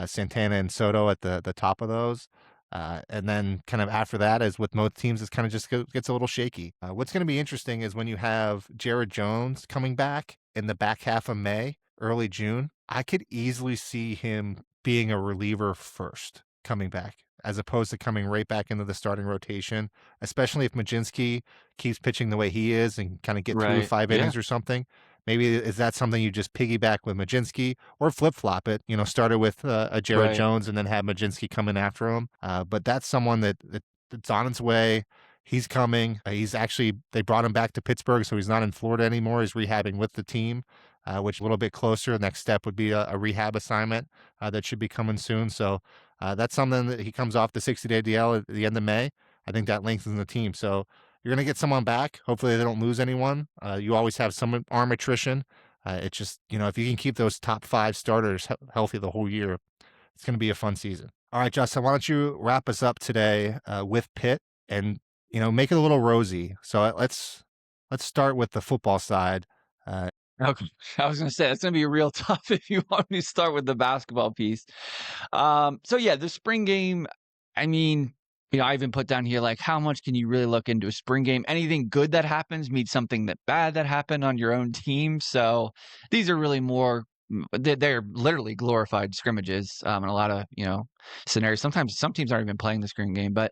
Santana, and Soto at the top of those, and then kind of after that, as with most teams, it kind of just gets a little shaky. What's going to be interesting is when you have Jared Jones coming back in the back half of May, early June. I could easily see him being a reliever first coming back, as opposed to coming right back into the starting rotation, especially if Majinski keeps pitching the way he is and kind of get through 5 innings or something. Maybe is that something you just piggyback with Majinski or flip-flop it, start it with a Jared Jones and then have Majinski come in after him. But that's someone that's on its way. He's coming. They brought him back to Pittsburgh, so he's not in Florida anymore. He's rehabbing with the team, which is a little bit closer. Next step would be a rehab assignment that should be coming soon. So that's something that he comes off the 60-day DL at the end of May. I think that lengthens the team. So you're going to get someone back. Hopefully they don't lose anyone. You always have some arm attrition. It's just, if you can keep those top 5 starters healthy the whole year, it's going to be a fun season. All right, Justin, why don't you wrap us up today with Pitt and make it a little rosy. So let's start with the football side. Okay. I was gonna say it's gonna be real tough if you want me to start with the basketball piece. So yeah, the spring game, I mean, I even put down here like how much can you really look into a spring game? Anything good that happens means something that bad that happened on your own team. So these are really more they're literally glorified scrimmages in a lot of scenarios. Sometimes some teams aren't even playing the spring game, but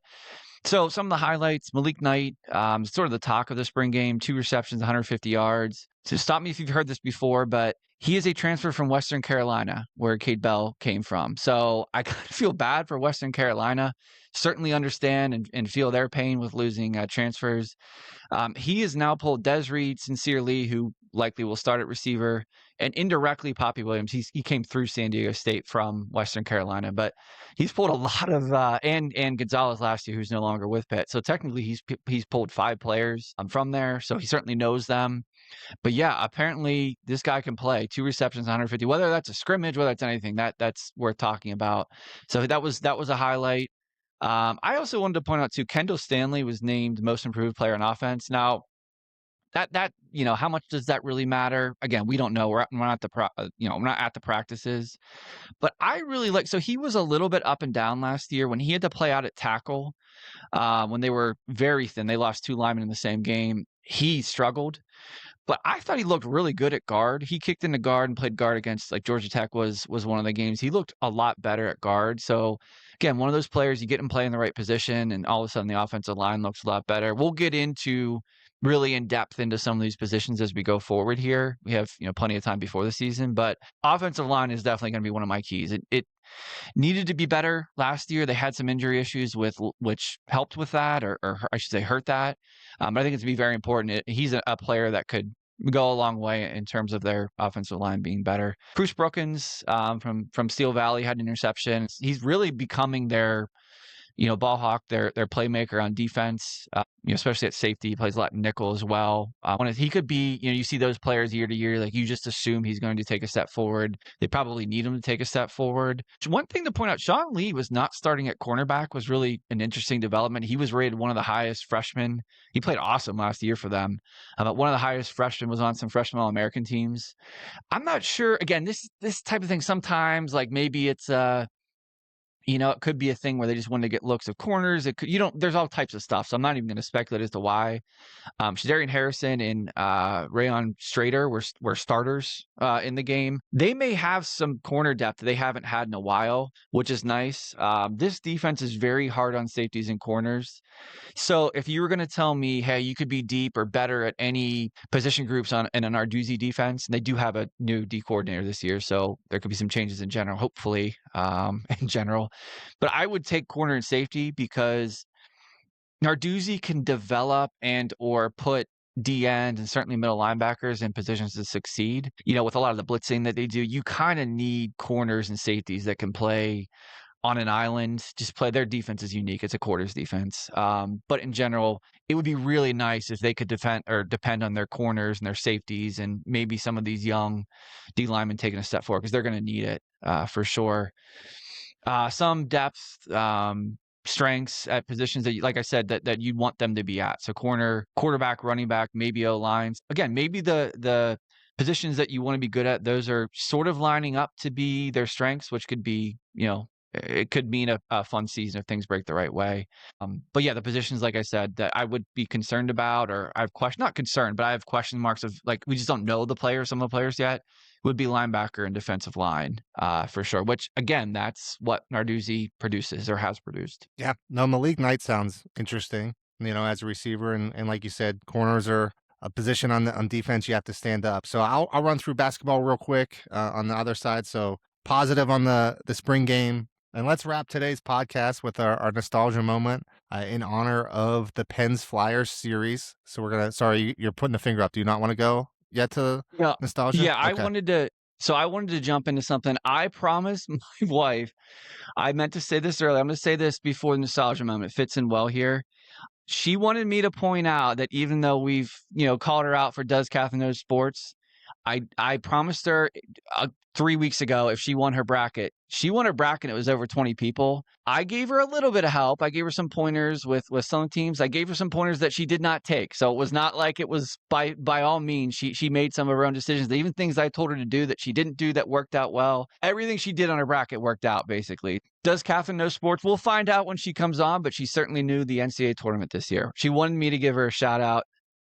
so some of the highlights, Malik Knight, sort of the talk of the spring game, 2 receptions, 150 yards. So stop me if you've heard this before, but he is a transfer from Western Carolina, where Cade Bell came from. So I kind of feel bad for Western Carolina. Certainly understand and feel their pain with losing transfers. He has now pulled Des Reed, Sincere Lee, who likely will start at receiver, and indirectly Poppy Williams. He came through San Diego State from Western Carolina, but he's pulled a lot of and Gonzalez last year, who's no longer with Pitt. So technically, he's pulled 5 players from there, so he certainly knows them. But yeah, apparently this guy can play 2 receptions, 150. Whether that's a scrimmage, whether it's anything, that's worth talking about. So that was a highlight. I also wanted to point out too, Kendall Stanley was named most improved player on offense. Now, that how much does that really matter? Again, we don't know. We're not we're not at the practices. But I really like. So he was a little bit up and down last year when he had to play out at tackle. When they were very thin, they lost 2 linemen in the same game. He struggled. But I thought he looked really good at guard. He kicked into guard and played guard against like Georgia Tech was one of the games. He looked a lot better at guard. So again, one of those players you get him play in the right position, and all of a sudden the offensive line looks a lot better. We'll get into really in depth into some of these positions as we go forward here. We have plenty of time before the season, but offensive line is definitely going to be one of my keys. It needed to be better last year. They had some injury issues which helped with that, or I should say hurt that. But I think it's going to be very important. He's a player that could go a long way in terms of their offensive line being better. Bruce Brookins from Steel Valley had an interception. He's really becoming their ball hawk, their playmaker on defense, especially at safety. He plays a lot in nickel as well. He could be, you see those players year to year, like you just assume he's going to take a step forward. They probably need him to take a step forward. One thing to point out, Sean Lee was not starting at cornerback, was really an interesting development. He was rated one of the highest freshmen. He played awesome last year for them. But one of the highest freshmen, was on some freshman All-American teams. I'm not sure. Again, this type of thing sometimes, like maybe it's it could be a thing where they just wanted to get looks of corners. It could, there's all types of stuff. So I'm not even going to speculate as to why. Shadarian Harrison and Rayon Strader were starters in the game. They may have some corner depth they haven't had in a while, which is nice. This defense is very hard on safeties and corners. So if you were going to tell me, hey, you could be deep or better at any position groups in an Arduzzi defense, and they do have a new D coordinator this year, so there could be some changes in general, hopefully, in general. But I would take corner and safety because Narduzzi can develop and or put D end and certainly middle linebackers in positions to succeed. With a lot of the blitzing that they do, you kind of need corners and safeties that can play on an island. Just play. Their defense is unique. It's a quarters defense. But in general, it would be really nice if they could depend on their corners and their safeties, and maybe some of these young D linemen taking a step forward, because they're going to need it for sure. Some depth, strengths at positions that, like I said, that you'd want them to be at. So corner, quarterback, running back, maybe O lines. Again, maybe the positions that you want to be good at, those are sort of lining up to be their strengths, which could be, it could mean a fun season if things break the right way. But yeah, the positions, like I said, that I would be concerned about, or I have not concerned, but I have question marks of, like, we just don't know some of the players yet, would be linebacker and defensive line for sure, which again, that's what Narduzzi produces or has produced. Yeah, no, Malik Knight sounds interesting, as a receiver. And like you said, corners are a position on defense you have to stand up. So I'll run through basketball real quick on the other side. So positive on the spring game. And let's wrap today's podcast with our nostalgia moment in honor of the Pens Flyers series. So we're gonna. Sorry, you're putting the finger up. Do you not want to go yet to Yeah. nostalgia? Yeah, Okay. I wanted to jump into something. I promised my wife, I meant to say this earlier. I'm gonna say this before the nostalgia moment. It fits in well here. She wanted me to point out that even though we've, called her out for Does Catherine Know Sports, I promised her 3 weeks ago if she won her bracket. She won her bracket, it was over 20 people. I gave her a little bit of help. I gave her some pointers with some teams. I gave her some pointers that she did not take. So it was not like it was by all means. She made some of her own decisions. Even things I told her to do that she didn't do that worked out well. Everything she did on her bracket worked out, basically. Does Catherine know sports? We'll find out when she comes on, but she certainly knew the NCAA tournament this year. She wanted me to give her a shout out.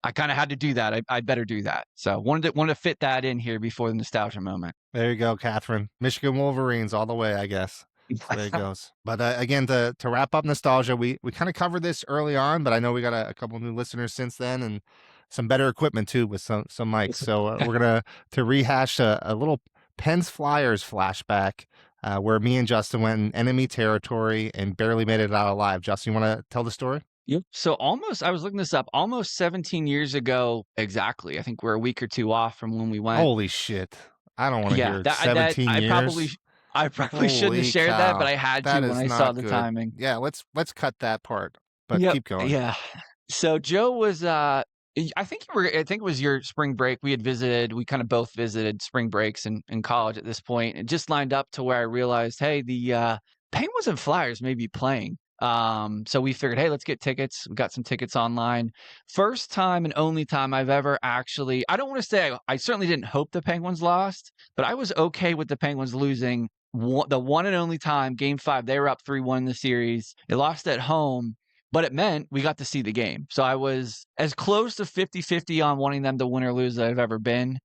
I kind of had to do that. I better do that. So wanted to fit that in here before the nostalgia moment. There you go, Catherine. Michigan Wolverines all the way, I guess. So there it goes. But again, to wrap up nostalgia, we kind of covered this early on, but I know we got a couple new listeners since then, and some better equipment too with some mics. So we're gonna to rehash a little Pens Flyers flashback where me and Justin went in enemy territory and barely made it out alive. Justin, you want to tell the story? Yep. So I was looking this up, almost 17 years ago exactly. I think we're a week or two off from when we went. Holy shit! I don't want to Yeah, hear that 17 years. I probably shouldn't have Holy shared that, but cow. I had to That when is I saw not the good. timing. Yeah, let's cut that part, but Yep. keep going. Yeah. So Joe was I think it was your spring break. We kind of both visited spring breaks in college at this point. It just lined up to where I realized, hey, the Penguins and Flyers may be playing. So we figured, hey, let's get tickets. We got some tickets online. First time and only time I've ever actually, I don't want to say I certainly didn't hope the Penguins lost, but I was okay with the Penguins losing the one and only time, game 5, they were up 3-1 in the series. They lost at home, but it meant we got to see the game. So I was as close to 50-50 on wanting them to win or lose that I've ever been.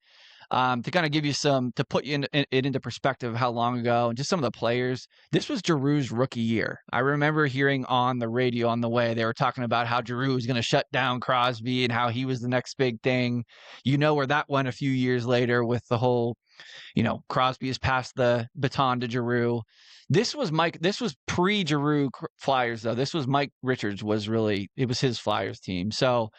To kind of give you to put you it into perspective of how long ago and just some of the players. This was Giroux's rookie year. I remember hearing on the radio on the way, they were talking about how Giroux was going to shut down Crosby and how he was the next big thing. You know where that went a few years later with the whole, Crosby has passed the baton to Giroux. This was pre-Giroux Flyers, though. This was Mike Richards it was his Flyers team. So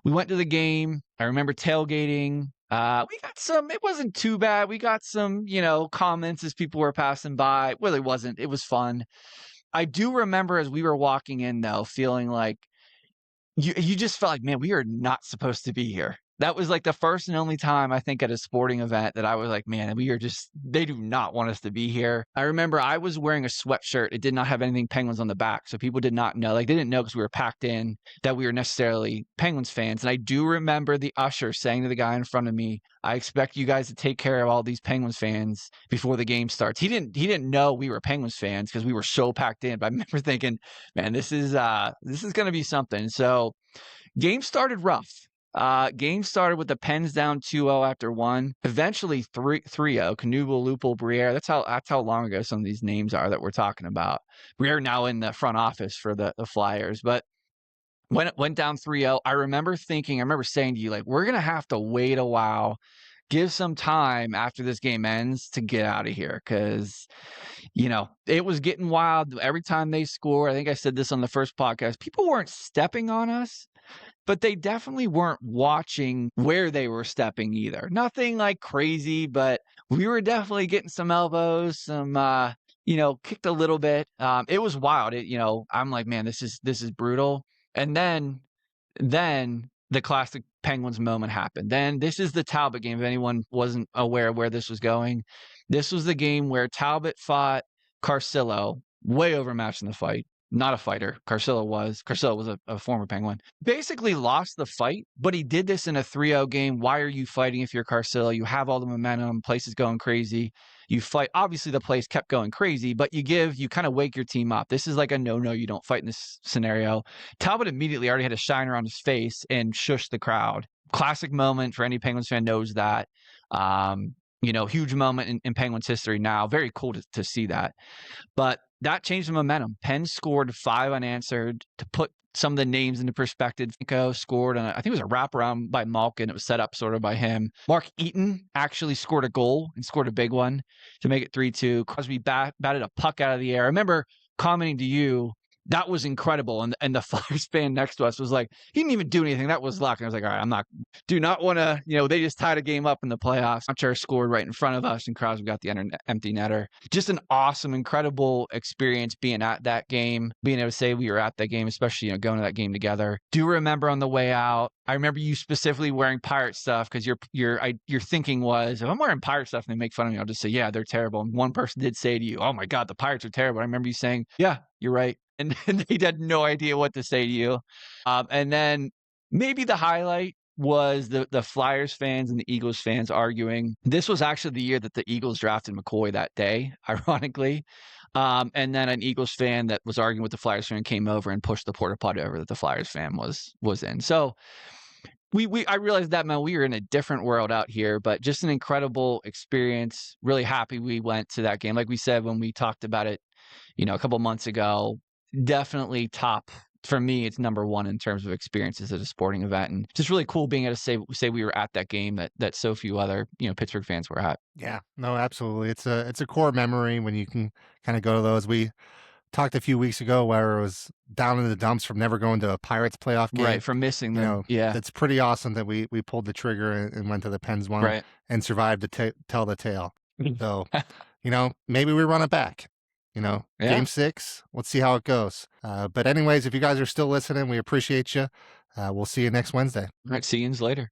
we went to the game. I remember tailgating. We got it wasn't too bad. We got some, comments as people were passing by. Well, it wasn't. It was fun. I do remember as we were walking in, though, feeling like you just felt like, man, we are not supposed to be here. That was like the first and only time I think at a sporting event that I was like, man, they do not want us to be here. I remember I was wearing a sweatshirt. It did not have anything Penguins on the back. So people did not know, they didn't know because we were packed in that we were necessarily Penguins fans. And I do remember the usher saying to the guy in front of me, I expect you guys to take care of all these Penguins fans before the game starts. He didn't know we were Penguins fans because we were so packed in. But I remember thinking, man, this is going to be something. So game started rough. Game started with the Pens down 2-0 after one. Eventually 3-0. Knuble, Lupul, Briere. That's how long ago some of these names are that we're talking about. Briere now in the front office for the Flyers. But when it went down 3-0, I remember saying to you, like, we're gonna have to wait a while, give some time after this game ends to get out of here because it was getting wild every time they scored. I think I said this on the first podcast. People weren't stepping on us, but they definitely weren't watching where they were stepping either. Nothing like crazy, but we were definitely getting some elbows, some kicked a little bit. It was wild. I'm like, man, this is brutal. And then the classic Penguins moment happened. Then this is the Talbot game. If anyone wasn't aware of where this was going, this was the game where Talbot fought Carcillo, way overmatched in the fight. Not a fighter. Carcillo was a former Penguin. Basically lost the fight, but he did this in a 3-0 game. Why are you fighting if you're Carcillo? You have all the momentum. Place is going crazy. You fight. Obviously, the place kept going crazy, but you kind of wake your team up. This is like a no, you don't fight in this scenario. Talbot immediately already had a shiner on his face and shushed the crowd. Classic moment for any Penguins fan knows that. Huge moment in Penguins history now. Very cool to see that. But that changed the momentum. Penn scored 5 unanswered to put some of the names into perspective. Nico scored, and I think it was a wraparound by Malkin. It was set up sort of by him. Mark Eaton actually scored a goal and scored a big one to make it 3-2. Crosby batted a puck out of the air. I remember commenting to you, that was incredible. And the Flyers fan next to us was like, he didn't even do anything. That was luck. And I was like, all right, do not want to, they just tied a game up in the playoffs. Archer scored right in front of us, and Crosby got the empty netter. Just an awesome, incredible experience being at that game, being able to say we were at that game, especially, going to that game together. Do remember on the way out, I remember you specifically wearing Pirate stuff because your thinking was, if I'm wearing Pirate stuff and they make fun of me, I'll just say, yeah, they're terrible. And one person did say to you, oh my God, the Pirates are terrible. I remember you saying, yeah, you're right. And they had no idea what to say to you. And then maybe the highlight was the Flyers fans and the Eagles fans arguing. This was actually the year that the Eagles drafted McCoy that day, ironically. And then an Eagles fan that was arguing with the Flyers fan came over and pushed the porta potty over that the Flyers fan was in. So I realized that, man, we were in a different world out here, but just an incredible experience. Really happy we went to that game. Like we said when we talked about it, a couple months ago, definitely top for me. It's number one in terms of experiences at a sporting event, and just really cool being able to say we were at that game that so few other Pittsburgh fans were at. Yeah, no, absolutely. It's a core memory when you can kind of go to those. We talked a few weeks ago where it was down in the dumps from never going to a Pirates playoff game. Right, from missing them. Yeah, it's pretty awesome that we pulled the trigger and went to the Pens one, right, and survived to tell the tale. So, maybe we run it back. Yeah. Game 6. Let's see how it goes. But anyways, if you guys are still listening, we appreciate you. We'll see you next Wednesday. All right, see you later.